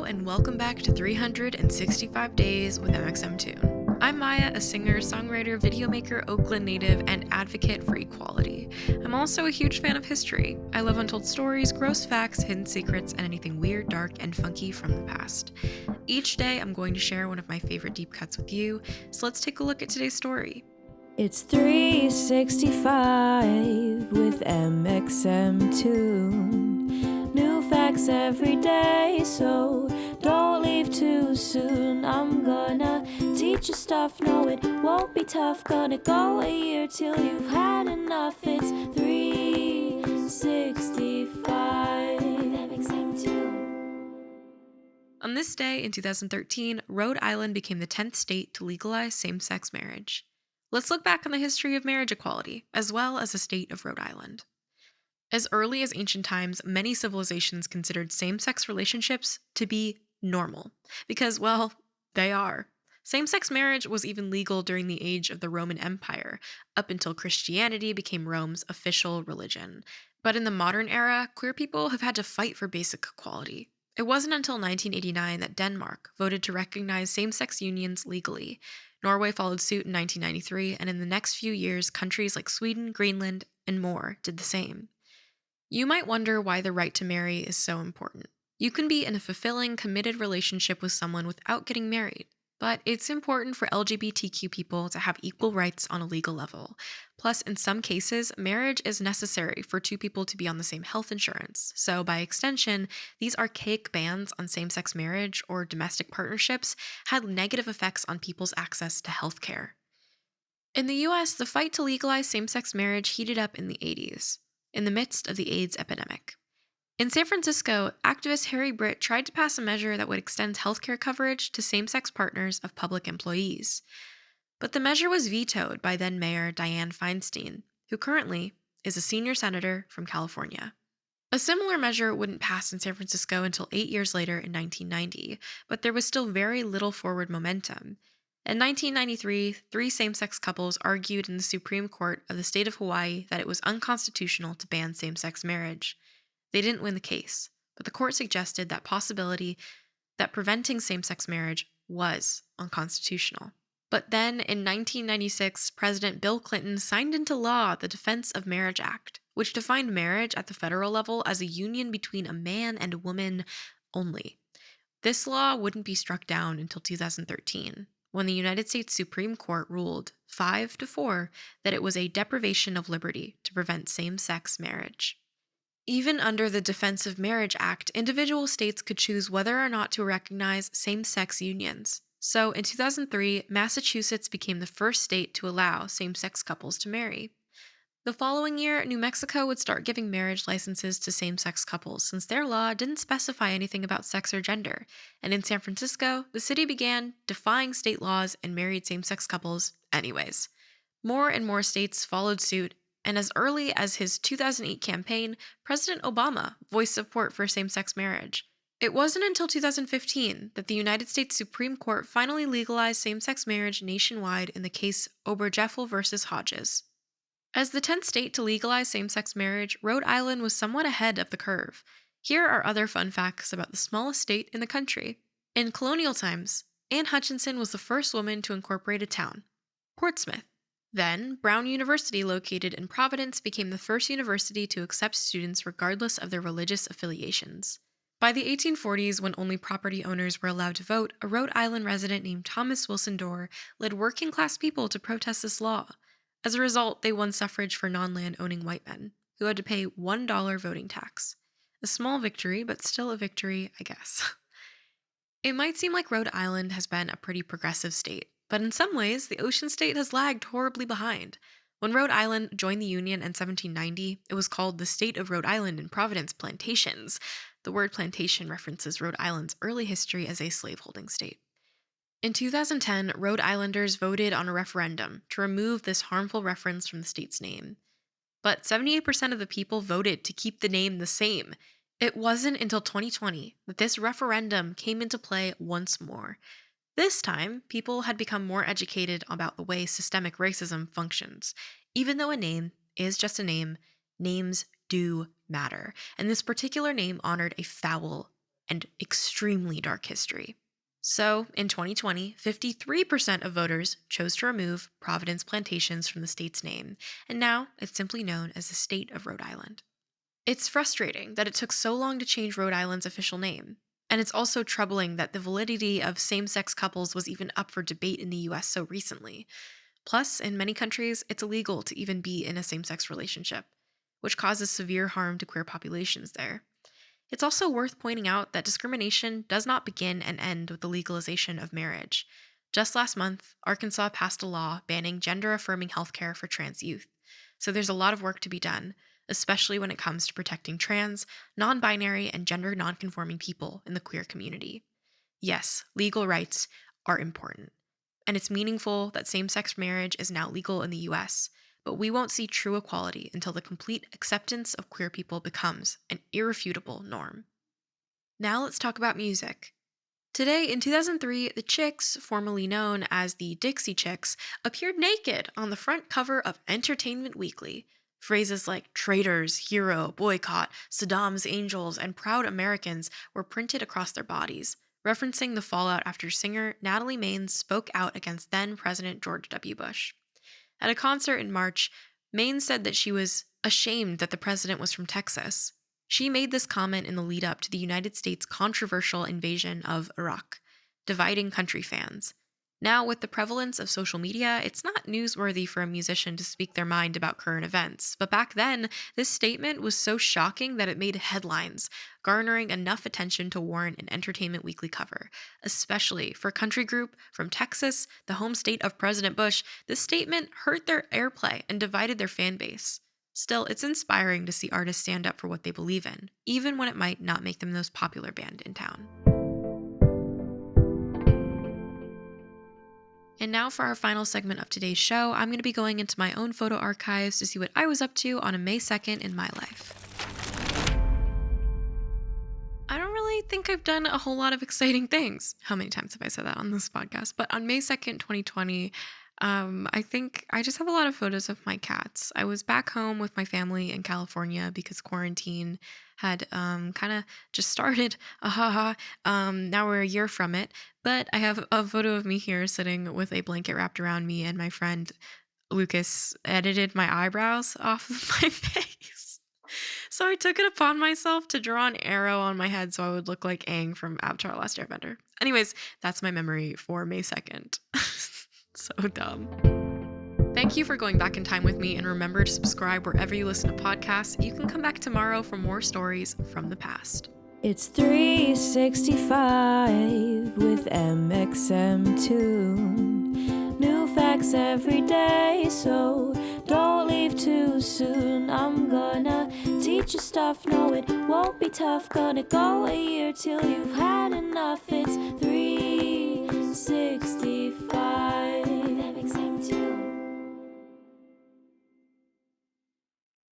and welcome back to 365 Days with mxmtoon. I'm Maia, a singer, songwriter, videomaker, Oakland native, and advocate for equality. I'm also a huge fan of history. I love untold stories, gross facts, hidden secrets, and anything weird, dark, and funky from the past. Each day, I'm going to share one of my favorite deep cuts with you, so let's take a look at today's story. It's 365 with mxmtoon. New facts every day, so don't leave too soon. I'm gonna teach you stuff, no it won't be tough. Gonna go a year till you've had enough. It's 365 mxmtoon. On this day in 2013, Rhode Island became the 10th state to legalize same-sex marriage. Let's look back on the history of marriage equality, as well as the state of Rhode Island. As early as ancient times, many civilizations considered same-sex relationships to be normal, because, well, they are. Same-sex marriage was even legal during the age of the Roman Empire, up until Christianity became Rome's official religion. But in the modern era, queer people have had to fight for basic equality. It wasn't until 1989 that Denmark voted to recognize same-sex unions legally. Norway followed suit in 1993, and in the next few years, countries like Sweden, Greenland, and more did the same. You might wonder why the right to marry is so important. You can be in a fulfilling, committed relationship with someone without getting married, but it's important for LGBTQ people to have equal rights on a legal level. Plus, in some cases, marriage is necessary for two people to be on the same health insurance. So, by extension, these archaic bans on same-sex marriage or domestic partnerships had negative effects on people's access to health care. In the US, the fight to legalize same-sex marriage heated up in the 80s. In the midst of the AIDS epidemic. In San Francisco, activist Harry Britt tried to pass a measure that would extend healthcare coverage to same-sex partners of public employees. But the measure was vetoed by then Mayor Dianne Feinstein, who currently is a senior senator from California. A similar measure wouldn't pass in San Francisco until 8 years later in 1990, but there was still very little forward momentum. In 1993, 3 same-sex couples argued in the Supreme Court of the state of Hawaii that it was unconstitutional to ban same-sex marriage. They didn't win the case, but the court suggested that possibility that preventing same-sex marriage was unconstitutional. But then, in 1996, President Bill Clinton signed into law the Defense of Marriage Act, which defined marriage at the federal level as a union between a man and a woman only. This law wouldn't be struck down until 2013. When the United States Supreme Court ruled 5-4 that it was a deprivation of liberty to prevent same-sex marriage. Even under the Defense of Marriage Act, individual states could choose whether or not to recognize same-sex unions. So in 2003, Massachusetts became the first state to allow same-sex couples to marry. The following year, New Mexico would start giving marriage licenses to same-sex couples since their law didn't specify anything about sex or gender. And in San Francisco, the city began defying state laws and married same-sex couples anyways. More and more states followed suit, and as early as his 2008 campaign, President Obama voiced support for same-sex marriage. It wasn't until 2015 that the United States Supreme Court finally legalized same-sex marriage nationwide in the case Obergefell versus Hodges. As the 10th state to legalize same-sex marriage, Rhode Island was somewhat ahead of the curve. Here are other fun facts about the smallest state in the country. In colonial times, Anne Hutchinson was the first woman to incorporate a town, Portsmouth. Then, Brown University, located in Providence, became the first university to accept students regardless of their religious affiliations. By the 1840s, when only property owners were allowed to vote, a Rhode Island resident named Thomas Wilson Dorr led working-class people to protest this law. As a result, they won suffrage for non-land-owning white men, who had to pay $1 voting tax. A small victory, but still a victory, I guess. It might seem like Rhode Island has been a pretty progressive state, but in some ways, the ocean state has lagged horribly behind. When Rhode Island joined the Union in 1790, it was called the State of Rhode Island and Providence Plantations. The word plantation references Rhode Island's early history as a slaveholding state. In 2010, Rhode Islanders voted on a referendum to remove this harmful reference from the state's name. But 78% of the people voted to keep the name the same. It wasn't until 2020 that this referendum came into play once more. This time, people had become more educated about the way systemic racism functions. Even though a name is just a name, names do matter. And this particular name honored a foul and extremely dark history. So, in 2020, 53% of voters chose to remove Providence Plantations from the state's name, and now it's simply known as the state of Rhode Island. It's frustrating that it took so long to change Rhode Island's official name. And it's also troubling that the validity of same sex couples was even up for debate in the US so recently. Plus, in many countries, it's illegal to even be in a same sex relationship, which causes severe harm to queer populations there. It's also worth pointing out that discrimination does not begin and end with the legalization of marriage. Just last month, Arkansas passed a law banning gender affirming healthcare for trans youth. So there's a lot of work to be done, especially when it comes to protecting trans, non binary, and gender non-conforming people in the queer community. Yes, legal rights are important. And it's meaningful that same sex marriage is now legal in the US, but we won't see true equality until the complete acceptance of queer people becomes an irrefutable norm. Now let's talk about music. Today, in 2003, the Chicks, formerly known as the Dixie Chicks, appeared naked on the front cover of Entertainment Weekly. Phrases like traitors, hero, boycott, Saddam's angels, and proud Americans were printed across their bodies, referencing the fallout after singer Natalie Maines spoke out against then President George W. Bush. At a concert in March, Maines said that she was ashamed that the president was from Texas. She made this comment in the lead up to the United States' controversial invasion of Iraq, dividing country fans. Now, with the prevalence of social media, it's not newsworthy for a musician to speak their mind about current events. But back then, this statement was so shocking that it made headlines, garnering enough attention to warrant an Entertainment Weekly cover. Especially for a country group from Texas, the home state of President Bush, this statement hurt their airplay and divided their fan base. Still, it's inspiring to see artists stand up for what they believe in, even when it might not make them the most popular band in town. And now for our final segment of today's show, I'm going to be going into my own photo archives to see what I was up to on a May 2nd in my life. I don't really think I've done a whole lot of exciting things. How many times have I said that on this podcast? But on May 2nd, 2020, I think I just have a lot of photos of my cats. I was back home with my family in California because quarantine had kind of just started. Now we're a year from it. But I have a photo of me here sitting with a blanket wrapped around me, and my friend Lucas edited my eyebrows off of my face. So I took it upon myself to draw an arrow on my head so I would look like Aang from Avatar: Last Airbender. Anyways, that's my memory for May 2nd. So dumb. Thank you for going back in time with me, and remember to subscribe wherever you listen to podcasts. You can come back tomorrow for more stories from the past. It's 365 with mxmtoon. New facts every day, so don't leave too soon. I'm gonna teach you stuff, no it won't be tough. Gonna go a year till you've had enough. It's 3